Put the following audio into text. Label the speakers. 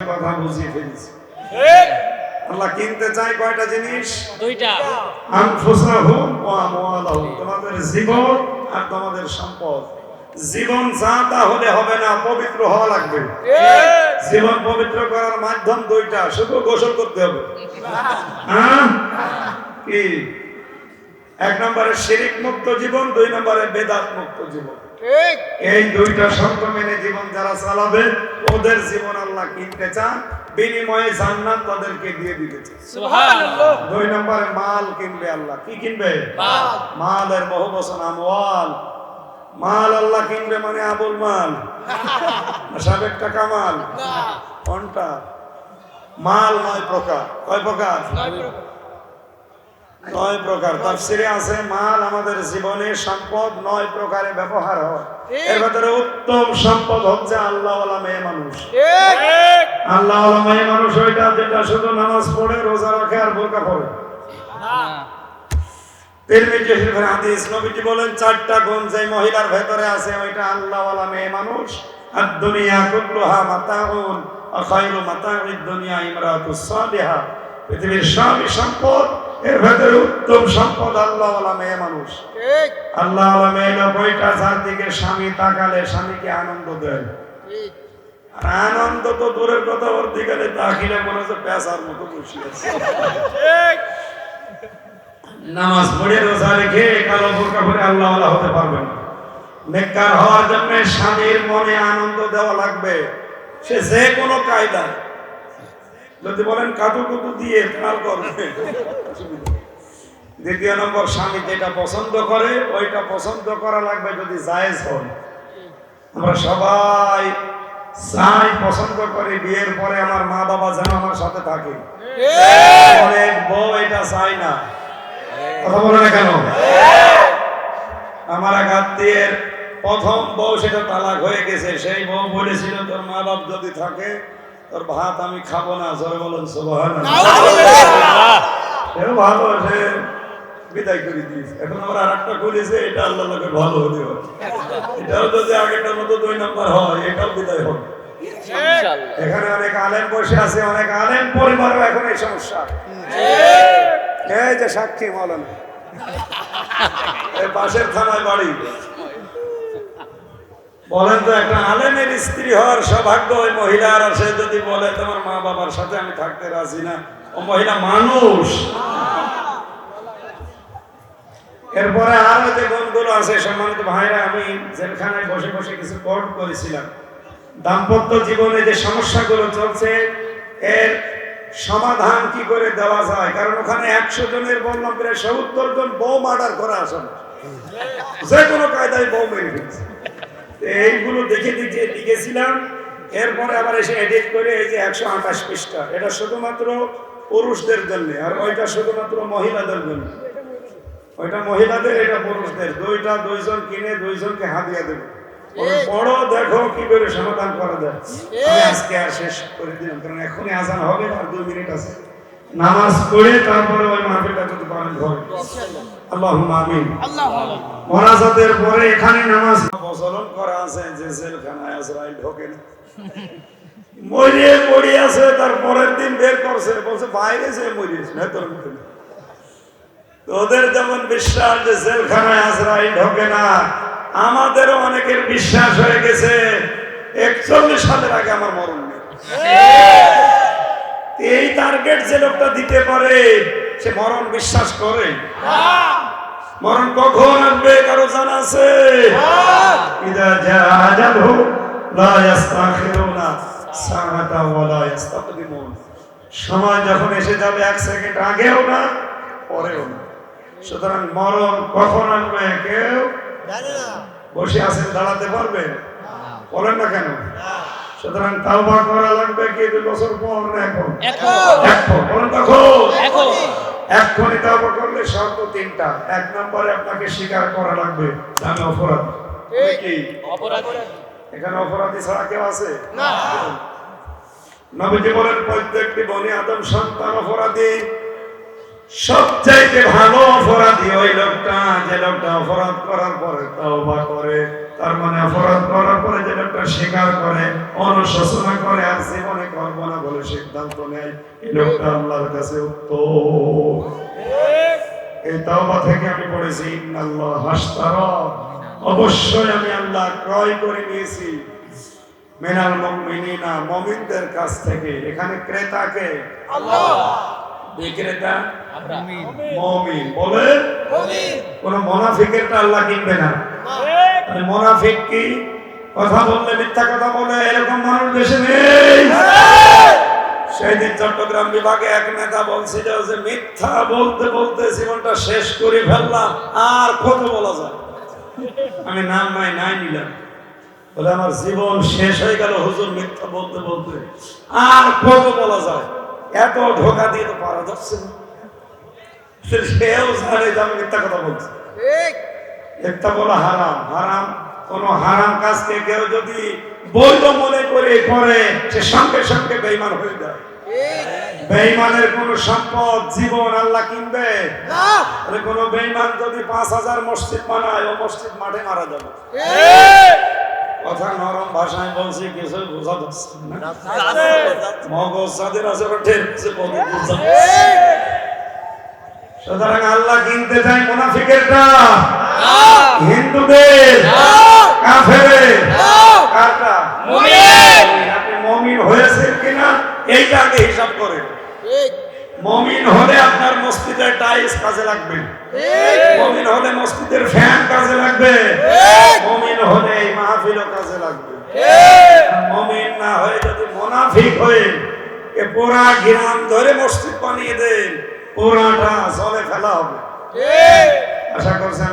Speaker 1: কথা বুঝিয়ে ফেলেছি। আল্লাহ কিনতে চাই কয়টা জিনিস?
Speaker 2: দুইটা।
Speaker 1: আনফুসাহুম ওয়া আমওয়ালাহুম, তোমাদের জীবন আর তোমাদের সম্পদ। জীবন যা তা হলে হবে না, পবিত্র হওয়া লাগবে। জীবন পবিত্র করার মাধ্যম দুইটা, শুধু গোসল করতে হবে। কি? এক নম্বরে শিরিক মুক্ত জীবন, দুই নম্বরে বেদাত মুক্ত জীবন। এই দুইটা শর্ত মেনে জীবন যারা চালাবে ওদের জীবন আল্লাহ কিনতে চান, বিনিময়ে জান্নাত তাদেরকে দিয়ে দিতে চান।
Speaker 2: সুবহানাল্লাহ।
Speaker 1: দুই নম্বরে মাল কিনবে আল্লাহ। কি কিনবে?
Speaker 2: মাল।
Speaker 1: মালের বহু বচন আমওয়াল। মাল আল্লাহ কিনবে মানে আবুল মাল, সাবেক টাকা মাল। কোনটা? মাল নয় প্রকার। কয় প্রকার? নয় প্রকার। তাফসীরে আছে মাল আমাদের জীবনে সম্পদ 9 প্রকারে ব্যবহার হয়। এর ভিতরে উত্তম সম্পদ হচ্ছে আল্লাহওয়ালা মেয়ে মানুষ। আল্লাহওয়ালা মেয়ে মানুষ ওইটা যেটা শুধু নামাজ পড়ে, রোজা রাখে আর বোরকা পরে। তিরমিজি শরীফের হাদিস, নবীজি বলেন 4টা গুণ যে মহিলার ভেতরে আছে ওইটা আল্লাহওয়ালা মেয়ে মানুষ। আদ-দুনিয়া কুল্লুহা মাতাউন ওয়া খায়রু মাতাউদ দুনিয়া ইমরাতুস সালিহা। পৃথিবীর সবই সম্পদ, এর ভেতরে উত্তম সম্পদ আল্লাহওয়ালা মেয়ে মানুষ। আল্লাহওয়ালা মেয়ে ওইটা যার দিকে স্বামী তাকালে স্বামীকে আনন্দ দেয়। আর আনন্দ তো দূরের কথা, ওর দিকে তাকিলে মনে হচ্ছে পেঁচার মতো বসে আছে। নামাজ পড়ে রোজা রেখে কালো বোরকা পরে আল্লাহওয়ালা হতে পারবেন না। নেককার হওয়ার জন্য স্বামীর মনে আনন্দ দেওয়া লাগবে, সে যে কোনো কায়দা। যদি বলেন কাটু কুটু দিয়ে তার করবে। দ্বিতীয় নম্বর, স্বামী যেটা পছন্দ করে ওইটা পছন্দ করা লাগবে যদি জায়েজ হয়। আমরা সবাই চাই, পছন্দ করি বিয়ের পরে আমার মা বাবা যেন আমার সাথে থাকে। অনেক বউ এটা চাই না। কথা বলে না কেন? আমার এক আত্মীয়ের প্রথম বউ, সেটা তালাক হয়ে গেছে। সেই বউ বলেছিল তোর মা বাপ যদি থাকে তোর ভাত আমি খাবো না। জোরে বলেন সুবহানাল্লাহ। ভালো, সে বিদায় করে দিয়েছে। এখন আমরা আরেকটা করেছে, এটা আল্লাহ লোকের ভালো হতে হবে। এটাও যদি আগেরটার মতো 2 নম্বর হয়, এটাও বিদায় হবে। এখানে অনেক আলেম বসে আছে, অনেক আলেম পরিবারও এখন এই সমস্যা। এই যে সাক্ষী মাওলানা, এই পাশের থানায় বাড়ি। বলেন তো, একটা আলেমের স্ত্রী হওয়ার সৌভাগ্য ওই মহিলার আছে যদি বলে তোমার মা বাবার সাথে আমি থাকতে রাজি না, ও মহিলা মানুষ? এরপরে আরো যে গুণগুলো আছে, সম্মানিত ভাইরা, আমি জেলখানায় বসে বসে কিছু কোট করেছিলাম। দাম্পত্য জীবনে যে সমস্যাগুলো চলছে এর সমাধান কি করে দেওয়া যায়, কারণ ওখানে 100 জনের বললাম প্রায় 70 জন বউ মার্ডার করা আসে, যে কোনো কায়দায় বউ মেরে ফেলছে। এইগুলো দেখে দেখে লিখেছিলাম। এরপরে আবার এসে এডিট করে এই যে 128 পৃষ্ঠা, এটা শুধুমাত্র পুরুষদের জন্য, আর ওইটা শুধুমাত্র মহিলাদের জন্য। ওইটা মহিলাদের, এটা পুরুষদের। দুইজন কিনে 2 জনকে হাদিয়া দেবে। পড়ো, দেখো কি করে সমাধান করা যায়। আমি আজকে আর শেষ করে দিলাম, কারণ এখনই আজান হবে, আর 2 মিনিট আছে। নামাজ পড়ে তারপরে ওই মাহফিলটা যদি পারেন ধরে। আল্লাহুম্মা আমিন। মোনাজাতের পরে এখানে নামাজ প্রচলন করা আছে যে জেলখানায় আজরাইল ঢোকে না, মরিয়ে পড়ে আছে, তার পরের দিন বের করছে, বলছে বাইরে যে মরিয়েছে ভেতর মধ্যে। ওদের যেমন বিশ্বাস যে জেলখানায় আজরাইল ঢোকে না, আমাদেরও অনেকের বিশ্বাস হয়ে গেছে 41 সালের আগে আমার মরণ নেই। এই টার্গেট যে লোকটা দিতে পারে সে মরণ বিশ্বাস করে। মরণ কখন আসবে কারো জানা আছে? ইদা জা আজালহু লা ইস্তাখিরুনা সাআতা ওয়া লা ইস্তাকদিমুন। সময় যখন এসে যাবে 1 সেকেন্ড আগেও না পরেও না। সুতরাং মরণ কখন আসবে কেউ জানে না। বসে আছেন, দাঁড়াতে পারবেন? বলেন না কেন? সুতরাং তাওবা করা লাগবে কি 2 বছর পর না এখন? এখন। বলেন তখন এখনই তাওবা করলে শর্ত 3টা। 1 নম্বরে আপনাকে স্বীকার করা লাগবে আমি অপরাধ। কি অপরাধ? এখানে অপরাধী ছাড়া কেউ আছে না। নবীজি বলেন প্রত্যেকটি বনি আদম সন্তান অপরাধী। সবচাইতে ভালো অপরাধী ওই লোকটা যে লোকটা অপরাধ করার পরে তাওবা করে, তার মানে অপরাধ করার পরে যে লোকটা স্বীকার করে, অনুশোচনা করে, আর জীবনে করবো না বলে সিদ্ধান্ত নেয়, এই লোকটা আল্লাহর কাছে উত্তম। এই তাওবা থেকে আমি পড়েছি, ইন্নাল্লাহ হাশতারা, অবশ্যই আমি আল্লাহ ক্রয় করে নিয়েছি মিনাল মুমিনিনা, মুমিনদের কাছ থেকে। এখানে ক্রেতাকে আল্লাহ, বিক্রেতা মুমিন। বলে কোন মুনাফিকেরটা আল্লাহ কিনবে না। মুনাফিক কি? কথা বললে মিথ্যা কথা বলে, এরকম মানুষ দেশে নেই। সেদিন চট্টগ্রাম বিভাগে এক নেতা বলছিল যে মিথ্যা বলতে বলতে জীবনটা শেষ করে ফেললাম, আর কত বলা যায়। আমি নাম নাই নিলাম, বলে আমার জীবন শেষ হয়ে গেল হুজুর মিথ্যা বলতে বলতে, আর কত বলা যায়। এত ধোকা দিয়ে তো পারা যাচ্ছে না। সেও জানে যে আমি মিথ্যা কথা বলছি। মিথ্যা বলা হারাম। হারাম, কোন হারাম কাজকে কেউ যদি বৈধ মনে করে করে, সে সঙ্গে সঙ্গে বেঈমান হয়ে যায়। বেঈমানের কোন সম্পদ, জীবন আল্লাহ কিনবে না। কোন বেঈমান যদি 5000 মসজিদ বানায়, ও মসজিদ মাঠে মারা যাবে। কথা নরম ভাষায় বলছি, কিছু বোঝা যাচ্ছে না। মগজ যাদের আছে সুতরাং আল্লাহ কিনতে চাই মুনাফিকেরটা, হিন্দুদের, কাফেরের, কারটা? আপনি মুমিন হয়েছেন কিনা এইটা আগে হিসাব করেন। মুমিন হলে আপনার মসজিদের টাইলস কাজে লাগবে, মুমিন হলে মসজিদের ফ্যান কাজে লাগবে, মুমিন হলে এই মাহফিলও কাজে লাগবে। মুমিন না হয়ে যদি মুনাফিক হয়ে পুরা গ্রাম ধরে মসজিদ বানিয়ে দেন, পুরাটা জলে ফেলা হবে। আশা করছেন